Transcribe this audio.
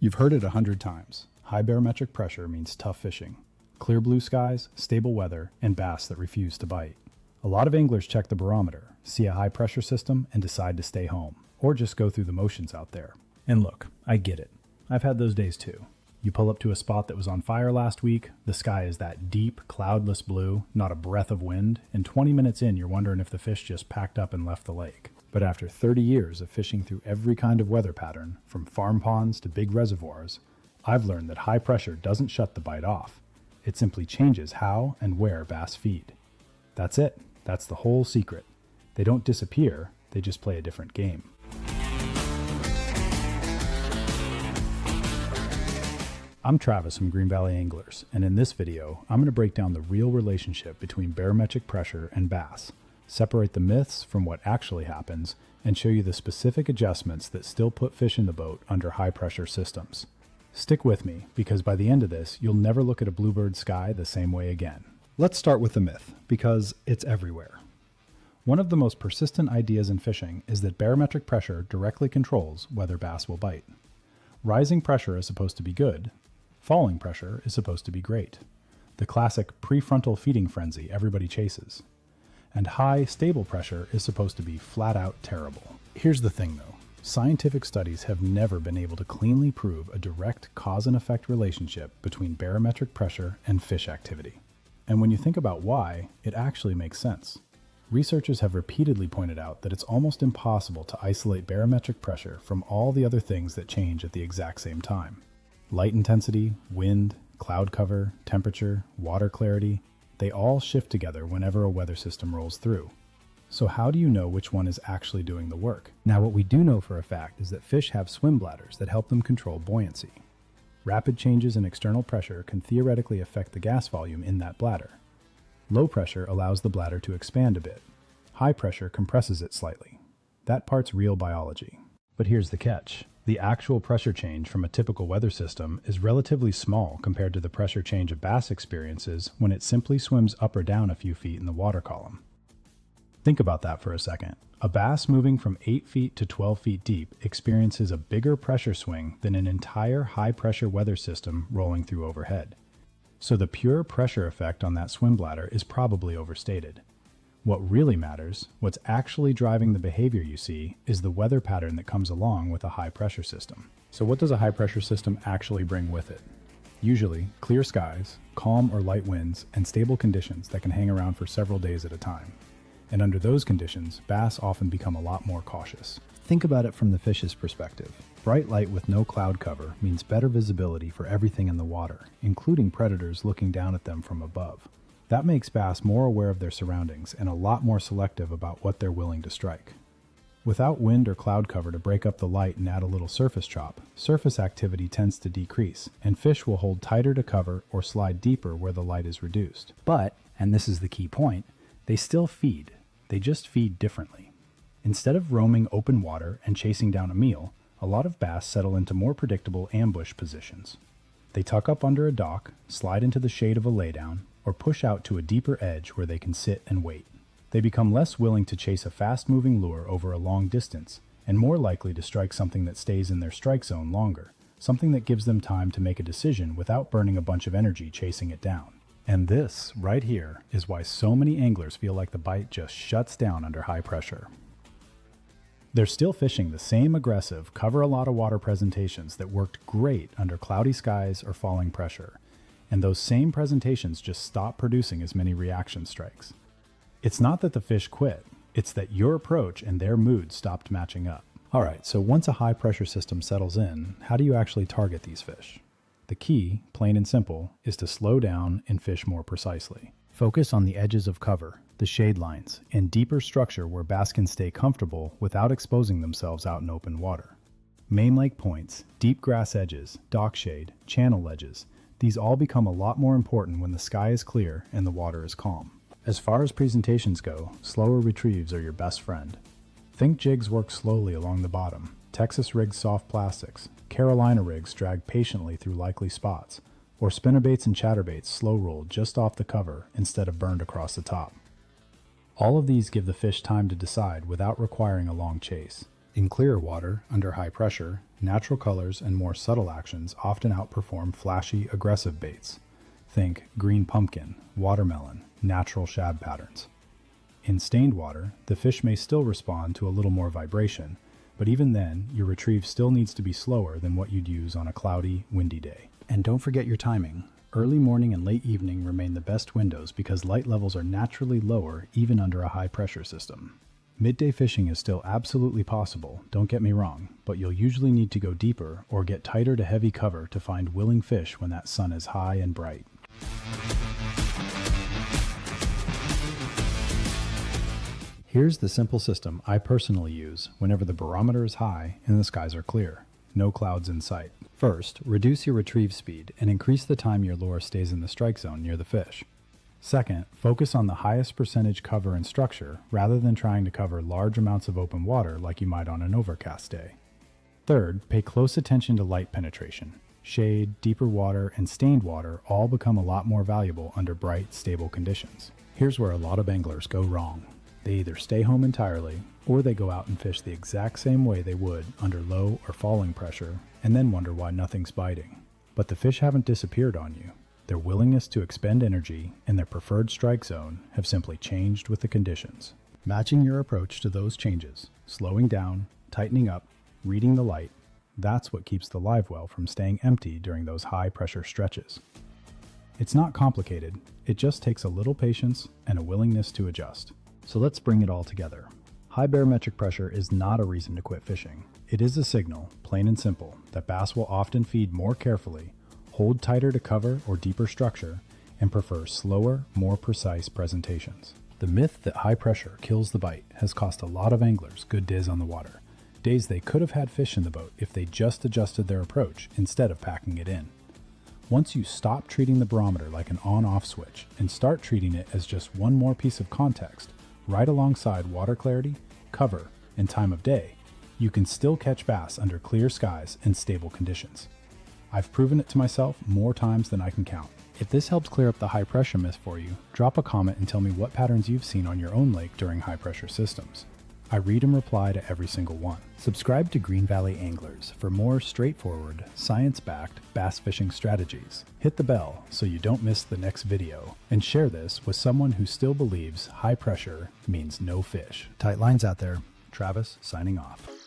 You've heard it 100 times. High barometric pressure means tough fishing. Clear blue skies, stable weather, and bass that refuse to bite. A lot of anglers check the barometer, see a high pressure system, and decide to stay home, or just go through the motions out there. And look, I get it. I've had those days too. You pull up to a spot that was on fire last week, the sky is that deep, cloudless blue, not a breath of wind, and 20 minutes in you're wondering if the fish just packed up and left the lake. But after 30 years of fishing through every kind of weather pattern, from farm ponds to big reservoirs, I've learned that high pressure doesn't shut the bite off. It simply changes how and where bass feed. That's it. That's the whole secret. They don't disappear, they just play a different game. I'm Travis from Green Valley Anglers, and in this video, I'm going to break down the real relationship between barometric pressure and bass, separate the myths from what actually happens, and show you the specific adjustments that still put fish in the boat under high-pressure systems. Stick with me, because by the end of this, you'll never look at a bluebird sky the same way again. Let's start with the myth, because it's everywhere. One of the most persistent ideas in fishing is that barometric pressure directly controls whether bass will bite. Rising pressure is supposed to be good, falling pressure is supposed to be great. The classic prefrontal feeding frenzy everybody chases. And high, stable pressure is supposed to be flat out terrible. Here's the thing though, scientific studies have never been able to cleanly prove a direct cause and effect relationship between barometric pressure and fish activity. And when you think about why, it actually makes sense. Researchers have repeatedly pointed out that it's almost impossible to isolate barometric pressure from all the other things that change at the exact same time. Light intensity, wind, cloud cover, temperature, water clarity, they all shift together whenever a weather system rolls through. So how do you know which one is actually doing the work? Now what we do know for a fact is that fish have swim bladders that help them control buoyancy. Rapid changes in external pressure can theoretically affect the gas volume in that bladder. Low pressure allows the bladder to expand a bit. High pressure compresses it slightly. That part's real biology. But here's the catch. The actual pressure change from a typical weather system is relatively small compared to the pressure change a bass experiences when it simply swims up or down a few feet in the water column. Think about that for a second. A bass moving from 8 feet to 12 feet deep experiences a bigger pressure swing than an entire high-pressure weather system rolling through overhead. So the pure pressure effect on that swim bladder is probably overstated. What really matters, what's actually driving the behavior you see, is the weather pattern that comes along with a high-pressure system. So what does a high-pressure system actually bring with it? Usually, clear skies, calm or light winds, and stable conditions that can hang around for several days at a time. And under those conditions, bass often become a lot more cautious. Think about it from the fish's perspective. Bright light with no cloud cover means better visibility for everything in the water, including predators looking down at them from above. That makes bass more aware of their surroundings and a lot more selective about what they're willing to strike. Without wind or cloud cover to break up the light and add a little surface chop, surface activity tends to decrease, and fish will hold tighter to cover or slide deeper where the light is reduced. But, and this is the key point, they still feed. They just feed differently. Instead of roaming open water and chasing down a meal, a lot of bass settle into more predictable ambush positions. They tuck up under a dock, slide into the shade of a laydown, or push out to a deeper edge where they can sit and wait. They become less willing to chase a fast-moving lure over a long distance, and more likely to strike something that stays in their strike zone longer, something that gives them time to make a decision without burning a bunch of energy chasing it down. And this, right here, is why so many anglers feel like the bite just shuts down under high pressure. They're still fishing the same aggressive, cover-a-lot-of-water presentations that worked great under cloudy skies or falling pressure. And those same presentations just stop producing as many reaction strikes. It's not that the fish quit, it's that your approach and their mood stopped matching up. Alright, so once a high pressure system settles in, how do you actually target these fish? The key, plain and simple, is to slow down and fish more precisely. Focus on the edges of cover, the shade lines, and deeper structure where bass can stay comfortable without exposing themselves out in open water. Main lake points, deep grass edges, dock shade, channel ledges, these all become a lot more important when the sky is clear and the water is calm. As far as presentations go, slower retrieves are your best friend. Think jigs work slowly along the bottom, Texas rigs soft plastics, Carolina rigs drag patiently through likely spots, or spinnerbaits and chatterbaits slow roll just off the cover instead of burned across the top. All of these give the fish time to decide without requiring a long chase. In clearer water, under high pressure, natural colors and more subtle actions often outperform flashy, aggressive baits. Think green pumpkin, watermelon, natural shad patterns. In stained water, the fish may still respond to a little more vibration, but even then, your retrieve still needs to be slower than what you'd use on a cloudy, windy day. And don't forget your timing. Early morning and late evening remain the best windows because light levels are naturally lower even under a high pressure system. Midday fishing is still absolutely possible, don't get me wrong, but you'll usually need to go deeper or get tighter to heavy cover to find willing fish when that sun is high and bright. Here's the simple system I personally use whenever the barometer is high and the skies are clear. No clouds in sight. First, reduce your retrieve speed and increase the time your lure stays in the strike zone near the fish. Second, focus on the highest percentage cover and structure rather than trying to cover large amounts of open water like you might on an overcast day. Third, pay close attention to light penetration. Shade, deeper water, and stained water all become a lot more valuable under bright, stable conditions. Here's where a lot of anglers go wrong. They either stay home entirely, or they go out and fish the exact same way they would under low or falling pressure, and then wonder why nothing's biting. But the fish haven't disappeared on you. Their willingness to expend energy and their preferred strike zone have simply changed with the conditions. Matching your approach to those changes, slowing down, tightening up, reading the light, that's what keeps the live well from staying empty during those high pressure stretches. It's not complicated, it just takes a little patience and a willingness to adjust. So let's bring it all together. High barometric pressure is not a reason to quit fishing. It is a signal, plain and simple, that bass will often feed more carefully, hold tighter to cover or deeper structure, and prefer slower, more precise presentations. The myth that high pressure kills the bite has cost a lot of anglers good days on the water. Days they could have had fish in the boat if they just adjusted their approach instead of packing it in. Once you stop treating the barometer like an on-off switch and start treating it as just one more piece of context, right alongside water clarity, cover, and time of day, you can still catch bass under clear skies and stable conditions. I've proven it to myself more times than I can count. If this helps clear up the high pressure myth for you, drop a comment and tell me what patterns you've seen on your own lake during high pressure systems. I read and reply to every single one. Subscribe to Green Valley Anglers for more straightforward, science-backed bass fishing strategies. Hit the bell so you don't miss the next video, and share this with someone who still believes high pressure means no fish. Tight lines out there. Travis signing off.